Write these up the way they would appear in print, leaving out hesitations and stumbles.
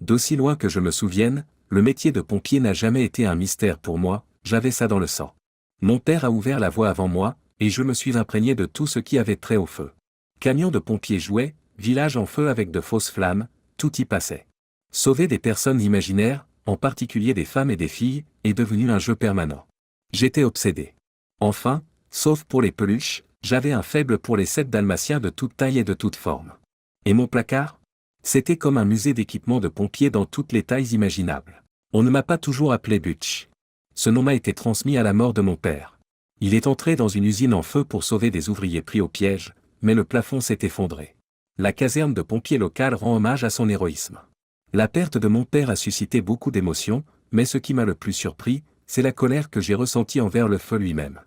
D'aussi loin que je me souvienne, le métier de pompier n'a jamais été un mystère pour moi, j'avais ça dans le sang. Mon père a ouvert la voie avant moi, et je me suis imprégné de tout ce qui avait trait au feu. Camion de pompiers jouait, village en feu avec de fausses flammes, tout y passait. Sauver des personnes imaginaires, en particulier des femmes et des filles, est devenu un jeu permanent. J'étais obsédé. Enfin, sauf pour les peluches, j'avais un faible pour les 7 dalmatiens de toute taille et de toute forme. Et mon placard? C'était comme un musée d'équipements de pompiers dans toutes les tailles imaginables. On ne m'a pas toujours appelé Butch. Ce nom m'a été transmis à la mort de mon père. Il est entré dans une usine en feu pour sauver des ouvriers pris au piège, mais le plafond s'est effondré. La caserne de pompiers locale rend hommage à son héroïsme. La perte de mon père a suscité beaucoup d'émotions, mais ce qui m'a le plus surpris, c'est la colère que j'ai ressentie envers le feu lui-même.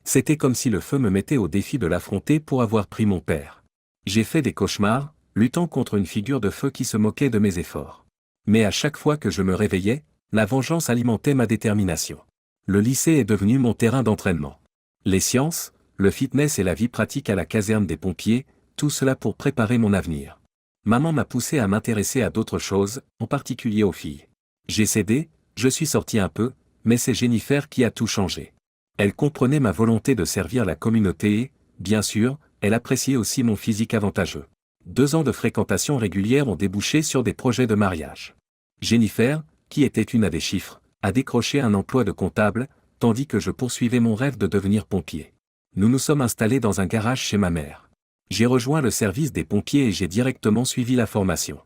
C'était comme si le feu me mettait au défi de l'affronter pour avoir pris mon père. J'ai fait des cauchemars, luttant contre une figure de feu qui se moquait de mes efforts. Mais à chaque fois que je me réveillais, la vengeance alimentait ma détermination. Le lycée est devenu mon terrain d'entraînement. Les sciences, le fitness et la vie pratique à la caserne des pompiers, tout cela pour préparer mon avenir. Maman m'a poussé à m'intéresser à d'autres choses, en particulier aux filles. J'ai cédé, je suis sorti un peu, mais c'est Jennifer qui a tout changé. Elle comprenait ma volonté de servir la communauté et, bien sûr, elle appréciait aussi mon physique avantageux. 2 ans de fréquentation régulière ont débouché sur des projets de mariage. Jennifer, qui était une à des chiffres, a décroché un emploi de comptable, tandis que je poursuivais mon rêve de devenir pompier. Nous nous sommes installés dans un garage chez ma mère. J'ai rejoint le service des pompiers et j'ai directement suivi la formation.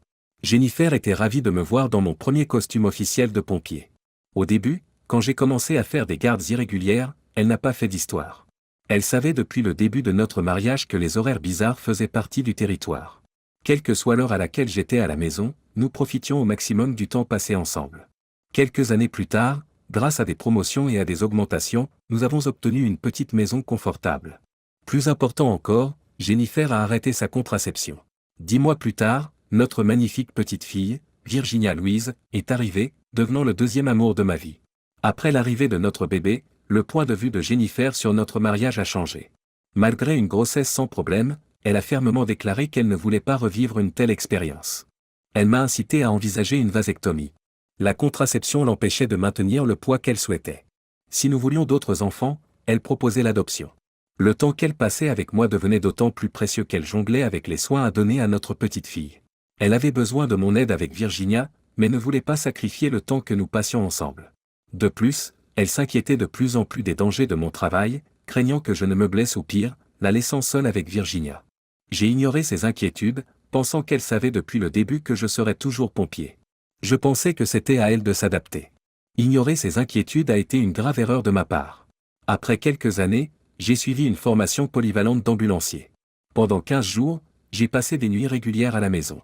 Jennifer était ravie de me voir dans mon premier costume officiel de pompier. Au début, quand j'ai commencé à faire des gardes irrégulières, elle n'a pas fait d'histoire. Elle savait depuis le début de notre mariage que les horaires bizarres faisaient partie du territoire. Quelle que soit l'heure à laquelle j'étais à la maison, nous profitions au maximum du temps passé ensemble. Quelques années plus tard, grâce à des promotions et à des augmentations, nous avons obtenu une petite maison confortable. Plus important encore, Jennifer a arrêté sa contraception. 10 mois plus tard, notre magnifique petite fille, Virginia Louise, est arrivée, devenant le deuxième amour de ma vie. Après l'arrivée de notre bébé, le point de vue de Jennifer sur notre mariage a changé. Malgré une grossesse sans problème, elle a fermement déclaré qu'elle ne voulait pas revivre une telle expérience. Elle m'a incité à envisager une vasectomie. La contraception l'empêchait de maintenir le poids qu'elle souhaitait. Si nous voulions d'autres enfants, elle proposait l'adoption. Le temps qu'elle passait avec moi devenait d'autant plus précieux qu'elle jonglait avec les soins à donner à notre petite fille. Elle avait besoin de mon aide avec Virginia, mais ne voulait pas sacrifier le temps que nous passions ensemble. De plus, elle s'inquiétait de plus en plus des dangers de mon travail, craignant que je ne me blesse ou pire, la laissant seule avec Virginia. J'ai ignoré ses inquiétudes, pensant qu'elle savait depuis le début que je serais toujours pompier. Je pensais que c'était à elle de s'adapter. Ignorer ses inquiétudes a été une grave erreur de ma part. Après quelques années, j'ai suivi une formation polyvalente d'ambulancier. Pendant 15 jours, j'ai passé des nuits régulières à la maison.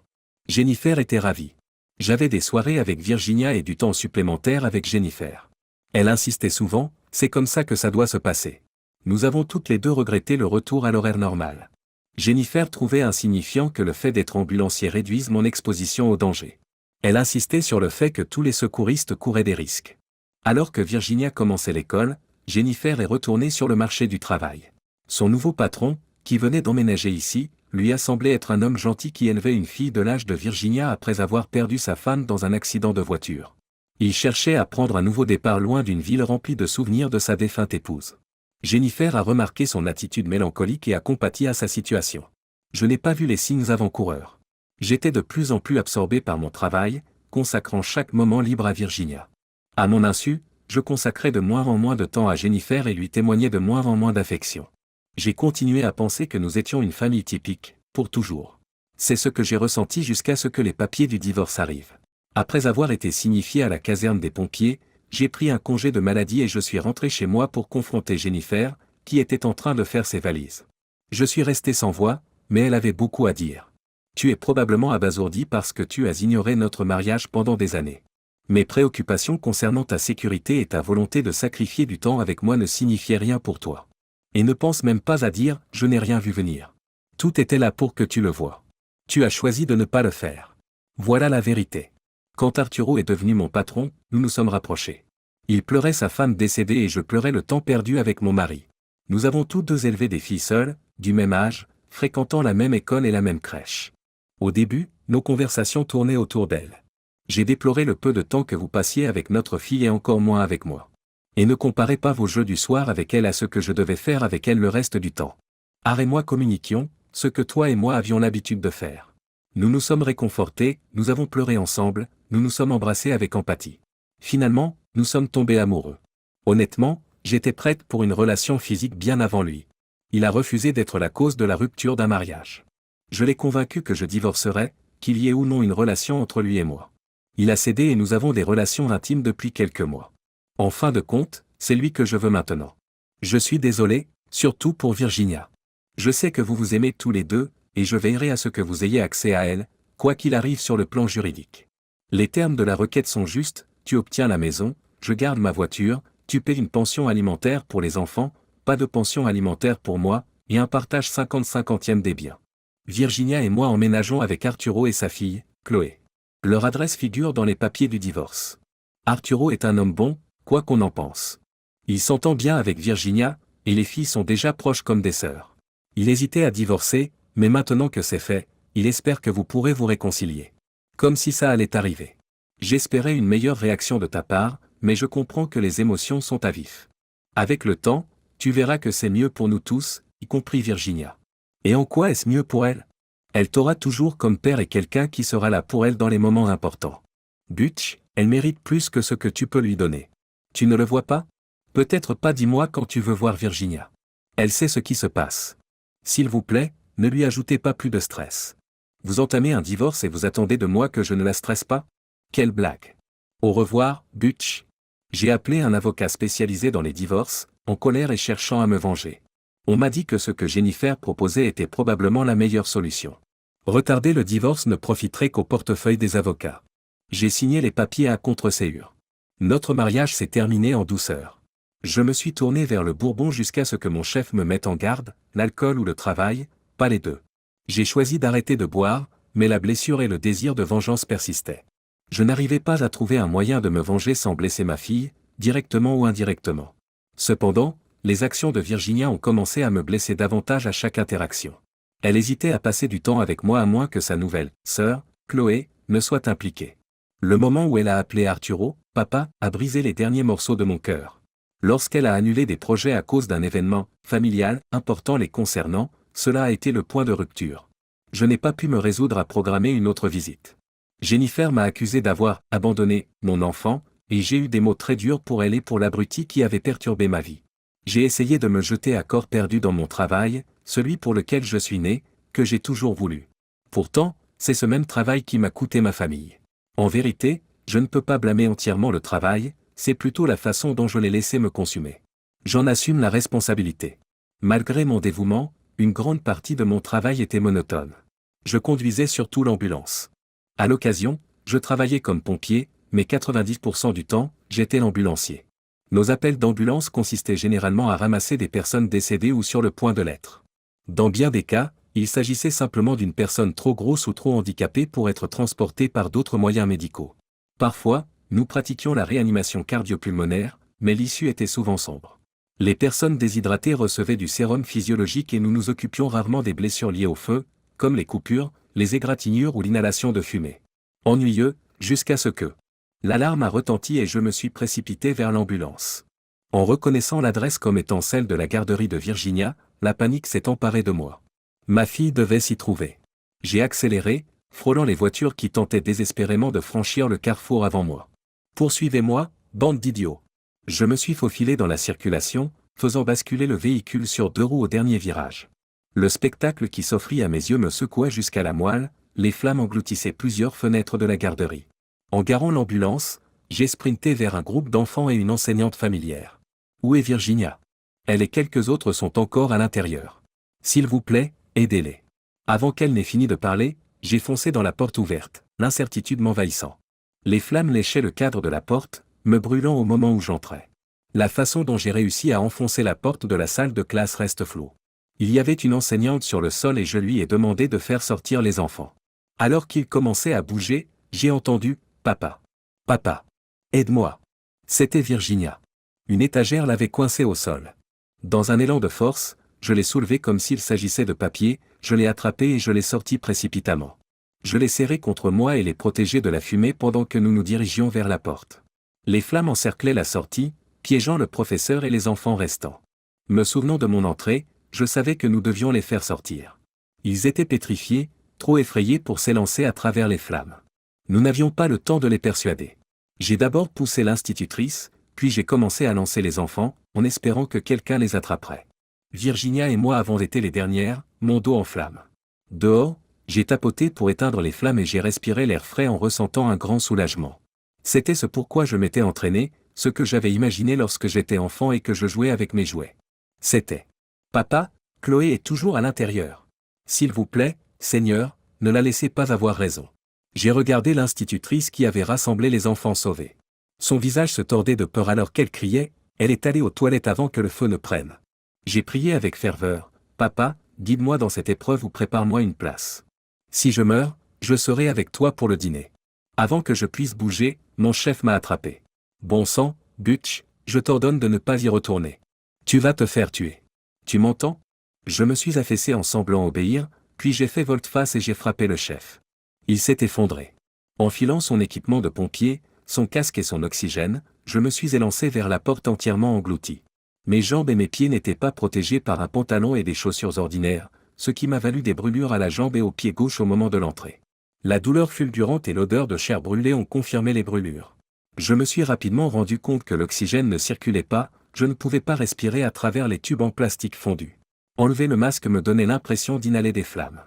Jennifer était ravie. J'avais des soirées avec Virginia et du temps supplémentaire avec Jennifer. Elle insistait souvent, c'est comme ça que ça doit se passer. Nous avons toutes les deux regretté le retour à l'horaire normal. Jennifer trouvait insignifiant que le fait d'être ambulancier réduise mon exposition au danger. Elle insistait sur le fait que tous les secouristes couraient des risques. Alors que Virginia commençait l'école, Jennifer est retournée sur le marché du travail. Son nouveau patron, qui venait d'emménager ici, lui a semblé être un homme gentil qui élevait une fille de l'âge de Virginia après avoir perdu sa femme dans un accident de voiture. Il cherchait à prendre un nouveau départ loin d'une ville remplie de souvenirs de sa défunte épouse. Jennifer a remarqué son attitude mélancolique et a compati à sa situation. Je n'ai pas vu les signes avant-coureurs. J'étais de plus en plus absorbé par mon travail, consacrant chaque moment libre à Virginia. À mon insu, je consacrais de moins en moins de temps à Jennifer et lui témoignais de moins en moins d'affection. J'ai continué à penser que nous étions une famille typique, pour toujours. C'est ce que j'ai ressenti jusqu'à ce que les papiers du divorce arrivent. Après avoir été signifié à la caserne des pompiers, j'ai pris un congé de maladie et je suis rentré chez moi pour confronter Jennifer, qui était en train de faire ses valises. Je suis resté sans voix, mais elle avait beaucoup à dire. Tu es probablement abasourdi parce que tu as ignoré notre mariage pendant des années. Mes préoccupations concernant ta sécurité et ta volonté de sacrifier du temps avec moi ne signifiaient rien pour toi. Et ne pense même pas à dire « je n'ai rien vu venir ». Tout était là pour que tu le vois. Tu as choisi de ne pas le faire. Voilà la vérité. Quand Arturo est devenu mon patron, nous nous sommes rapprochés. Il pleurait sa femme décédée et je pleurais le temps perdu avec mon mari. Nous avons tous deux élevé des filles seules, du même âge, fréquentant la même école et la même crèche. Au début, nos conversations tournaient autour d'elle. J'ai déploré le peu de temps que vous passiez avec notre fille et encore moins avec moi. Et ne comparez pas vos jeux du soir avec elle à ce que je devais faire avec elle le reste du temps. Ar et moi communiquions, ce que toi et moi avions l'habitude de faire. Nous nous sommes réconfortés, nous avons pleuré ensemble, nous nous sommes embrassés avec empathie. Finalement, nous sommes tombés amoureux. Honnêtement, j'étais prête pour une relation physique bien avant lui. Il a refusé d'être la cause de la rupture d'un mariage. Je l'ai convaincu que je divorcerais, qu'il y ait ou non une relation entre lui et moi. Il a cédé et nous avons des relations intimes depuis quelques mois. En fin de compte, c'est lui que je veux maintenant. Je suis désolé, surtout pour Virginia. Je sais que vous vous aimez tous les deux, et je veillerai à ce que vous ayez accès à elle, quoi qu'il arrive sur le plan juridique. Les termes de la requête sont justes, tu obtiens la maison, je garde ma voiture, tu paies une pension alimentaire pour les enfants, pas de pension alimentaire pour moi, et un partage 50-50e des biens. Virginia et moi emménageons avec Arturo et sa fille, Chloé. Leur adresse figure dans les papiers du divorce. Arturo est un homme bon, quoi qu'on en pense. Il s'entend bien avec Virginia, et les filles sont déjà proches comme des sœurs. Il hésitait à divorcer, mais maintenant que c'est fait, il espère que vous pourrez vous réconcilier. Comme si ça allait arriver. J'espérais une meilleure réaction de ta part, mais je comprends que les émotions sont à vif. Avec le temps, tu verras que c'est mieux pour nous tous, y compris Virginia. Et en quoi est-ce mieux pour elle? Elle t'aura toujours comme père et quelqu'un qui sera là pour elle dans les moments importants. Butch, elle mérite plus que ce que tu peux lui donner. Tu ne le vois pas? Peut-être pas, dis-moi quand tu veux voir Virginia. Elle sait ce qui se passe. S'il vous plaît, ne lui ajoutez pas plus de stress. Vous entamez un divorce et vous attendez de moi que je ne la stresse pas? Quelle blague. Au revoir, Butch. J'ai appelé un avocat spécialisé dans les divorces, en colère et cherchant à me venger. On m'a dit que ce que Jennifer proposait était probablement la meilleure solution. Retarder le divorce ne profiterait qu'au portefeuille des avocats. J'ai signé les papiers à contre-séure. Notre mariage s'est terminé en douceur. Je me suis tourné vers le Bourbon jusqu'à ce que mon chef me mette en garde, l'alcool ou le travail, pas les deux. J'ai choisi d'arrêter de boire, mais la blessure et le désir de vengeance persistaient. Je n'arrivais pas à trouver un moyen de me venger sans blesser ma fille, directement ou indirectement. Cependant, les actions de Virginia ont commencé à me blesser davantage à chaque interaction. Elle hésitait à passer du temps avec moi à moins que sa nouvelle sœur, Chloé, ne soit impliquée. Le moment où elle a appelé Arturo, papa, a brisé les derniers morceaux de mon cœur. Lorsqu'elle a annulé des projets à cause d'un événement familial important les concernant, cela a été le point de rupture. Je n'ai pas pu me résoudre à programmer une autre visite. Jennifer m'a accusé d'avoir abandonné mon enfant, et j'ai eu des mots très durs pour elle et pour l'abruti qui avait perturbé ma vie. J'ai essayé de me jeter à corps perdu dans mon travail, celui pour lequel je suis né, que j'ai toujours voulu. Pourtant, c'est ce même travail qui m'a coûté ma famille. En vérité, je ne peux pas blâmer entièrement le travail, c'est plutôt la façon dont je l'ai laissé me consumer. J'en assume la responsabilité. Malgré mon dévouement, une grande partie de mon travail était monotone. Je conduisais surtout l'ambulance. À l'occasion, je travaillais comme pompier, mais 90% du temps, j'étais l'ambulancier. Nos appels d'ambulance consistaient généralement à ramasser des personnes décédées ou sur le point de l'être. Dans bien des cas, il s'agissait simplement d'une personne trop grosse ou trop handicapée pour être transportée par d'autres moyens médicaux. Parfois, nous pratiquions la réanimation cardio-pulmonaire, mais l'issue était souvent sombre. Les personnes déshydratées recevaient du sérum physiologique et nous nous occupions rarement des blessures liées au feu, comme les coupures, les égratignures ou l'inhalation de fumée. Ennuyeux, jusqu'à ce que l'alarme a retenti et je me suis précipité vers l'ambulance. En reconnaissant l'adresse comme étant celle de la garderie de Virginia, la panique s'est emparée de moi. Ma fille devait s'y trouver. J'ai accéléré, frôlant les voitures qui tentaient désespérément de franchir le carrefour avant moi. Poursuivez-moi, bande d'idiots. Je me suis faufilé dans la circulation, faisant basculer le véhicule sur deux roues au dernier virage. Le spectacle qui s'offrit à mes yeux me secoua jusqu'à la moelle, les flammes engloutissaient plusieurs fenêtres de la garderie. En garant l'ambulance, j'ai sprinté vers un groupe d'enfants et une enseignante familière. Où est Virginia? Elle et quelques autres sont encore à l'intérieur. S'il vous plaît, aidez-les. Avant qu'elle n'ait fini de parler, j'ai foncé dans la porte ouverte, l'incertitude m'envahissant. Les flammes léchaient le cadre de la porte, me brûlant au moment où j'entrais. La façon dont j'ai réussi à enfoncer la porte de la salle de classe reste floue. Il y avait une enseignante sur le sol et je lui ai demandé de faire sortir les enfants. Alors qu'ils commençaient à bouger, j'ai entendu « Papa. Papa. Aide-moi. » C'était Virginia. Une étagère l'avait coincée au sol. Dans un élan de force, je l'ai soulevée comme s'il s'agissait de papier, je l'ai attrapée et je l'ai sortie précipitamment. Je les serrai contre moi et les protégeai de la fumée pendant que nous nous dirigions vers la porte. Les flammes encerclaient la sortie, piégeant le professeur et les enfants restants. Me souvenant de mon entrée, je savais que nous devions les faire sortir. Ils étaient pétrifiés, trop effrayés pour s'élancer à travers les flammes. Nous n'avions pas le temps de les persuader. J'ai d'abord poussé l'institutrice, puis j'ai commencé à lancer les enfants, en espérant que quelqu'un les attraperait. Virginia et moi avons été les dernières, mon dos en flammes. Dehors, j'ai tapoté pour éteindre les flammes et j'ai respiré l'air frais en ressentant un grand soulagement. C'était ce pourquoi je m'étais entraîné, ce que j'avais imaginé lorsque j'étais enfant et que je jouais avec mes jouets. C'était « Papa, Chloé est toujours à l'intérieur. S'il vous plaît, Seigneur, ne la laissez pas avoir raison. » J'ai regardé l'institutrice qui avait rassemblé les enfants sauvés. Son visage se tordait de peur alors qu'elle criait « Elle est allée aux toilettes avant que le feu ne prenne. » J'ai prié avec ferveur « Papa, guide-moi dans cette épreuve ou prépare-moi une place. Si je meurs, je serai avec toi pour le dîner. » Avant que je puisse bouger, mon chef m'a attrapé. « Bon sang, Butch, je t'ordonne de ne pas y retourner. Tu vas te faire tuer. Tu m'entends ?» Je me suis affaissé en semblant obéir, puis j'ai fait volte-face et j'ai frappé le chef. Il s'est effondré. Enfilant son équipement de pompier, son casque et son oxygène, je me suis élancé vers la porte entièrement englouti. Mes jambes et mes pieds n'étaient pas protégés par un pantalon et des chaussures ordinaires, ce qui m'a valu des brûlures à la jambe et au pied gauche au moment de l'entrée. La douleur fulgurante et l'odeur de chair brûlée ont confirmé les brûlures. Je me suis rapidement rendu compte que l'oxygène ne circulait pas, je ne pouvais pas respirer à travers les tubes en plastique fondu. Enlever le masque me donnait l'impression d'inhaler des flammes.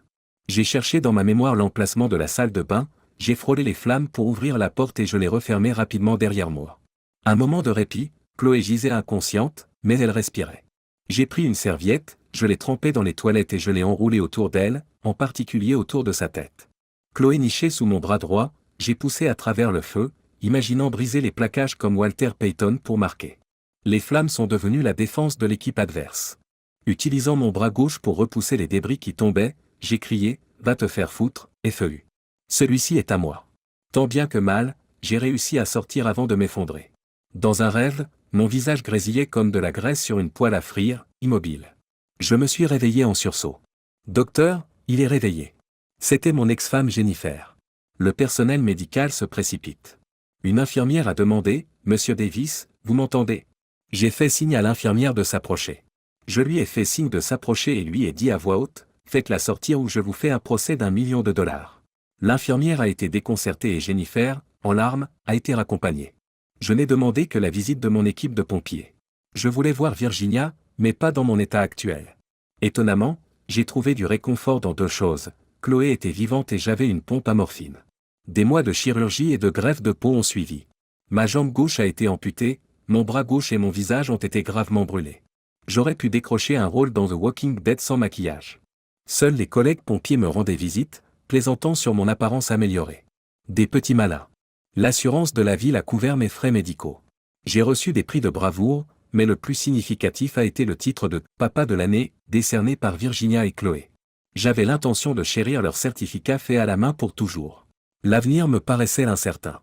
J'ai cherché dans ma mémoire l'emplacement de la salle de bain, j'ai frôlé les flammes pour ouvrir la porte et je l'ai refermée rapidement derrière moi. Un moment de répit, Chloé gisait inconsciente, mais elle respirait. J'ai pris une serviette, je l'ai trempée dans les toilettes et je l'ai enroulée autour d'elle, en particulier autour de sa tête. Chloé nichait sous mon bras droit, j'ai poussé à travers le feu, imaginant briser les plaquages comme Walter Payton pour marquer. Les flammes sont devenues la défense de l'équipe adverse. Utilisant mon bras gauche pour repousser les débris qui tombaient, j'ai crié « Va te faire foutre, FEU. Celui-ci est à moi. » Tant bien que mal, j'ai réussi à sortir avant de m'effondrer. Dans un rêve, mon visage grésillait comme de la graisse sur une poêle à frire, immobile. Je me suis réveillé en sursaut. « Docteur, il est réveillé. » C'était mon ex-femme Jennifer. Le personnel médical se précipite. Une infirmière a demandé « Monsieur Davis, vous m'entendez ?» J'ai fait signe à l'infirmière de s'approcher. Je lui ai fait signe de s'approcher et lui ai dit à voix haute « Faites-la sortir ou je vous fais un procès d'1 million de dollars. » L'infirmière a été déconcertée et Jennifer, en larmes, a été raccompagnée. Je n'ai demandé que la visite de mon équipe de pompiers. Je voulais voir Virginia, mais pas dans mon état actuel. Étonnamment, j'ai trouvé du réconfort dans 2 choses. Chloé était vivante et j'avais une pompe à morphine. Des mois de chirurgie et de greffe de peau ont suivi. Ma jambe gauche a été amputée, mon bras gauche et mon visage ont été gravement brûlés. J'aurais pu décrocher un rôle dans The Walking Dead sans maquillage. Seuls les collègues pompiers me rendaient visite, plaisantant sur mon apparence améliorée. Des petits malins. L'assurance de la ville a couvert mes frais médicaux. J'ai reçu des prix de bravoure, mais le plus significatif a été le titre de « Papa de l'année » décerné par Virginia et Chloé. J'avais l'intention de chérir leur certificat fait à la main pour toujours. L'avenir me paraissait incertain.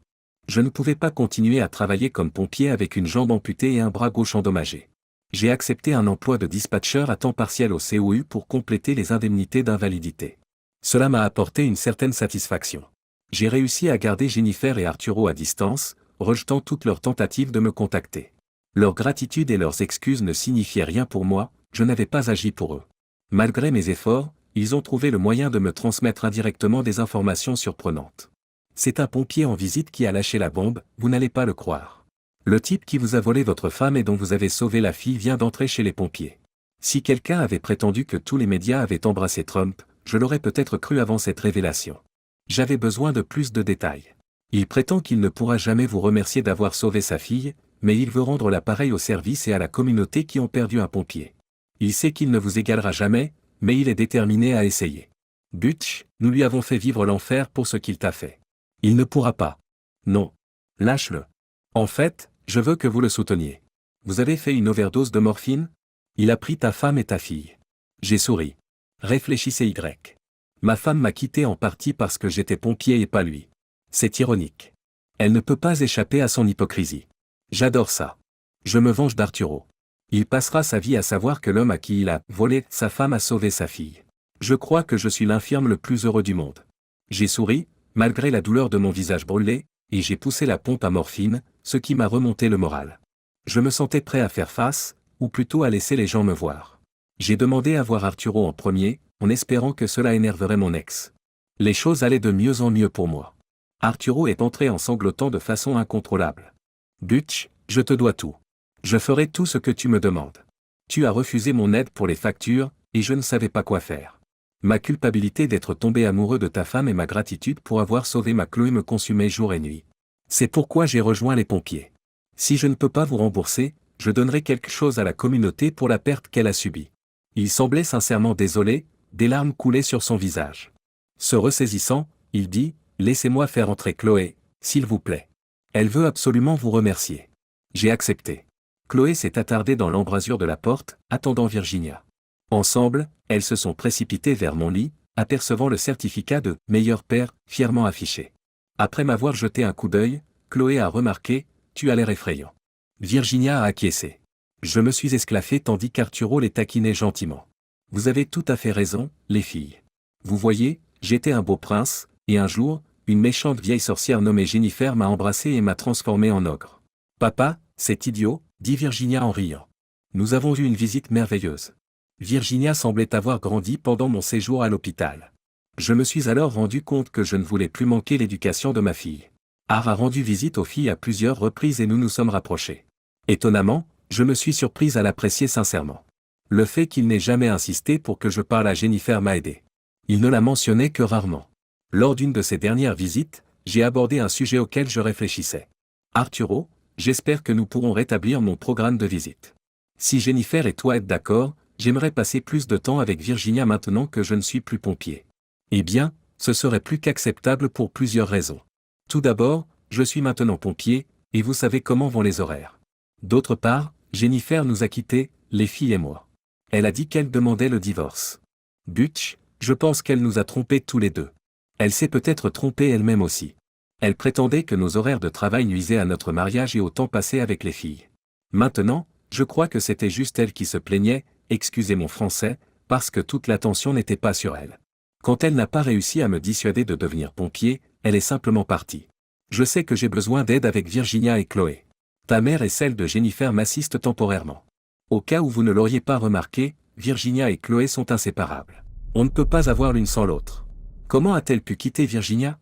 Je ne pouvais pas continuer à travailler comme pompier avec une jambe amputée et un bras gauche endommagé. J'ai accepté un emploi de dispatcher à temps partiel au COU pour compléter les indemnités d'invalidité. Cela m'a apporté une certaine satisfaction. J'ai réussi à garder Jennifer et Arturo à distance, rejetant toutes leurs tentatives de me contacter. Leur gratitude et leurs excuses ne signifiaient rien pour moi, je n'avais pas agi pour eux. Malgré mes efforts, ils ont trouvé le moyen de me transmettre indirectement des informations surprenantes. C'est un pompier en visite qui a lâché la bombe, vous n'allez pas le croire. Le type qui vous a volé votre femme et dont vous avez sauvé la fille vient d'entrer chez les pompiers. Si quelqu'un avait prétendu que tous les médias avaient embrassé Trump, je l'aurais peut-être cru avant cette révélation. J'avais besoin de plus de détails. Il prétend qu'il ne pourra jamais vous remercier d'avoir sauvé sa fille, mais il veut rendre l'appareil au service et à la communauté qui ont perdu un pompier. Il sait qu'il ne vous égalera jamais, mais il est déterminé à essayer. Butch, nous lui avons fait vivre l'enfer pour ce qu'il t'a fait. Il ne pourra pas. Non. Lâche-le. En fait, je veux que vous le souteniez. Vous avez fait une overdose de morphine? Il a pris ta femme et ta fille. J'ai souri. Réfléchissez Y. Ma femme m'a quitté en partie parce que j'étais pompier et pas lui. C'est ironique. Elle ne peut pas échapper à son hypocrisie. J'adore ça. Je me venge d'Arturo. Il passera sa vie à savoir que l'homme à qui il a volé sa femme a sauvé sa fille. Je crois que je suis l'infirme le plus heureux du monde. J'ai souri, malgré la douleur de mon visage brûlé, et j'ai poussé la pompe à morphine, ce qui m'a remonté le moral. Je me sentais prêt à faire face, ou plutôt à laisser les gens me voir. J'ai demandé à voir Arturo en premier, en espérant que cela énerverait mon ex. Les choses allaient de mieux en mieux pour moi. Arturo est entré en sanglotant de façon incontrôlable. Butch, je te dois tout. Je ferai tout ce que tu me demandes. Tu as refusé mon aide pour les factures, et je ne savais pas quoi faire. Ma culpabilité d'être tombé amoureux de ta femme et ma gratitude pour avoir sauvé ma Chloé me consumaient jour et nuit. C'est pourquoi j'ai rejoint les pompiers. Si je ne peux pas vous rembourser, je donnerai quelque chose à la communauté pour la perte qu'elle a subie. Il semblait sincèrement désolé, des larmes coulaient sur son visage. Se ressaisissant, il dit, « Laissez-moi faire entrer Chloé, s'il vous plaît. Elle veut absolument vous remercier. » J'ai accepté. Chloé s'est attardée dans l'embrasure de la porte, attendant Virginia. Ensemble, elles se sont précipitées vers mon lit, apercevant le certificat de « meilleur père » fièrement affiché. Après m'avoir jeté un coup d'œil, Chloé a remarqué, « Tu as l'air effrayant. » Virginia a acquiescé. Je me suis esclaffé tandis qu'Arturo les taquinait gentiment. « Vous avez tout à fait raison, les filles. Vous voyez, j'étais un beau prince, et un jour, une méchante vieille sorcière nommée Jennifer m'a embrassé et m'a transformé en ogre. »« Papa, c'est idiot, » dit Virginia en riant. « Nous avons eu une visite merveilleuse. » Virginia semblait avoir grandi pendant mon séjour à l'hôpital. Je me suis alors rendu compte que je ne voulais plus manquer l'éducation de ma fille. Art a rendu visite aux filles à plusieurs reprises et nous nous sommes rapprochés. Étonnamment, je me suis surprise à l'apprécier sincèrement. Le fait qu'il n'ait jamais insisté pour que je parle à Jennifer m'a aidé. Il ne la mentionnait que rarement. Lors d'une de ces dernières visites, j'ai abordé un sujet auquel je réfléchissais. « Arturo, j'espère que nous pourrons rétablir mon programme de visite. Si Jennifer et toi êtes d'accord, j'aimerais passer plus de temps avec Virginia maintenant que je ne suis plus pompier. » Eh bien, ce serait plus qu'acceptable pour plusieurs raisons. Tout d'abord, je suis maintenant pompier, et vous savez comment vont les horaires. D'autre part, Jennifer nous a quittés, les filles et moi. Elle a dit qu'elle demandait le divorce. Butch, je pense qu'elle nous a trompés tous les deux. Elle s'est peut-être trompée elle-même aussi. Elle prétendait que nos horaires de travail nuisaient à notre mariage et au temps passé avec les filles. Maintenant, je crois que c'était juste elle qui se plaignait, excusez mon français, parce que toute l'attention n'était pas sur elle. Quand elle n'a pas réussi à me dissuader de devenir pompier, elle est simplement partie. Je sais que j'ai besoin d'aide avec Virginia et Chloé. Ta mère et celle de Jennifer m'assistent temporairement. Au cas où vous ne l'auriez pas remarqué, Virginia et Chloé sont inséparables. On ne peut pas avoir l'une sans l'autre. Comment a-t-elle pu quitter Virginia?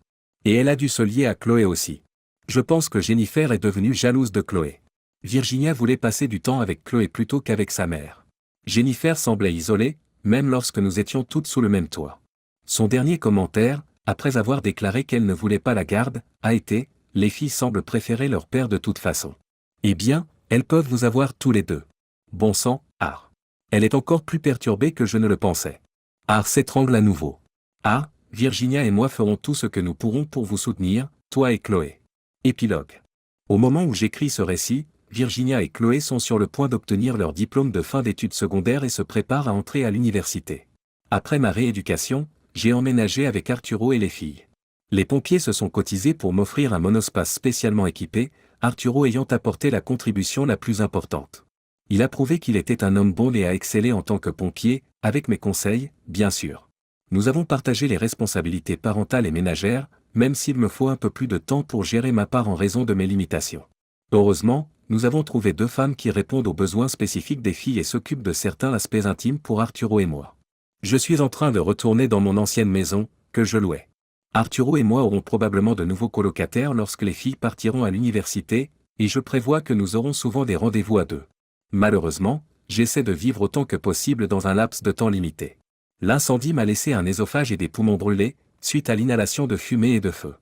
Et elle a dû se lier à Chloé aussi. Je pense que Jennifer est devenue jalouse de Chloé. Virginia voulait passer du temps avec Chloé plutôt qu'avec sa mère. Jennifer semblait isolée, même lorsque nous étions toutes sous le même toit. Son dernier commentaire, après avoir déclaré qu'elle ne voulait pas la garde, a été « Les filles semblent préférer leur père de toute façon. » Eh bien, elles peuvent vous avoir tous les deux. Bon sang, Art. Elle est encore plus perturbée que je ne le pensais. Art s'étrangle à nouveau. Ah, Virginia et moi ferons tout ce que nous pourrons pour vous soutenir, toi et Chloé. Épilogue. Au moment où j'écris ce récit, Virginia et Chloé sont sur le point d'obtenir leur diplôme de fin d'études secondaires et se préparent à entrer à l'université. Après ma rééducation, j'ai emménagé avec Arturo et les filles. Les pompiers se sont cotisés pour m'offrir un monospace spécialement équipé, Arturo ayant apporté la contribution la plus importante. Il a prouvé qu'il était un homme bon et a excellé en tant que pompier, avec mes conseils, bien sûr. Nous avons partagé les responsabilités parentales et ménagères, même s'il me faut un peu plus de temps pour gérer ma part en raison de mes limitations. Heureusement, nous avons trouvé 2 femmes qui répondent aux besoins spécifiques des filles et s'occupent de certains aspects intimes pour Arturo et moi. Je suis en train de retourner dans mon ancienne maison, que je louais. Arturo et moi aurons probablement de nouveaux colocataires lorsque les filles partiront à l'université, et je prévois que nous aurons souvent des rendez-vous à 2. Malheureusement, j'essaie de vivre autant que possible dans un laps de temps limité. L'incendie m'a laissé un œsophage et des poumons brûlés, suite à l'inhalation de fumée et de feu.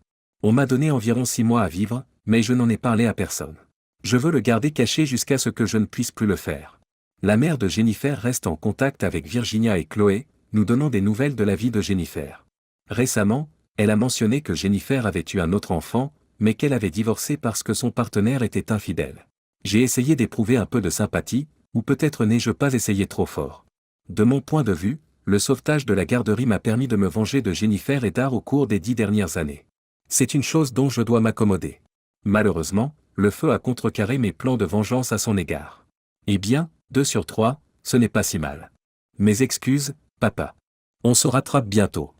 On m'a donné environ 6 mois à vivre, mais je n'en ai parlé à personne. Je veux le garder caché jusqu'à ce que je ne puisse plus le faire. La mère de Jennifer reste en contact avec Virginia et Chloé, nous donnant des nouvelles de la vie de Jennifer. Récemment, elle a mentionné que Jennifer avait eu un autre enfant, mais qu'elle avait divorcé parce que son partenaire était infidèle. J'ai essayé d'éprouver un peu de sympathie, ou peut-être n'ai-je pas essayé trop fort. De mon point de vue, le sauvetage de la garderie m'a permis de me venger de Jennifer et d'Art au cours des 10 dernières années. C'est une chose dont je dois m'accommoder. Malheureusement, le feu a contrecarré mes plans de vengeance à son égard. Eh bien, 2 sur 3, ce n'est pas si mal. Mes excuses, papa. On se rattrape bientôt.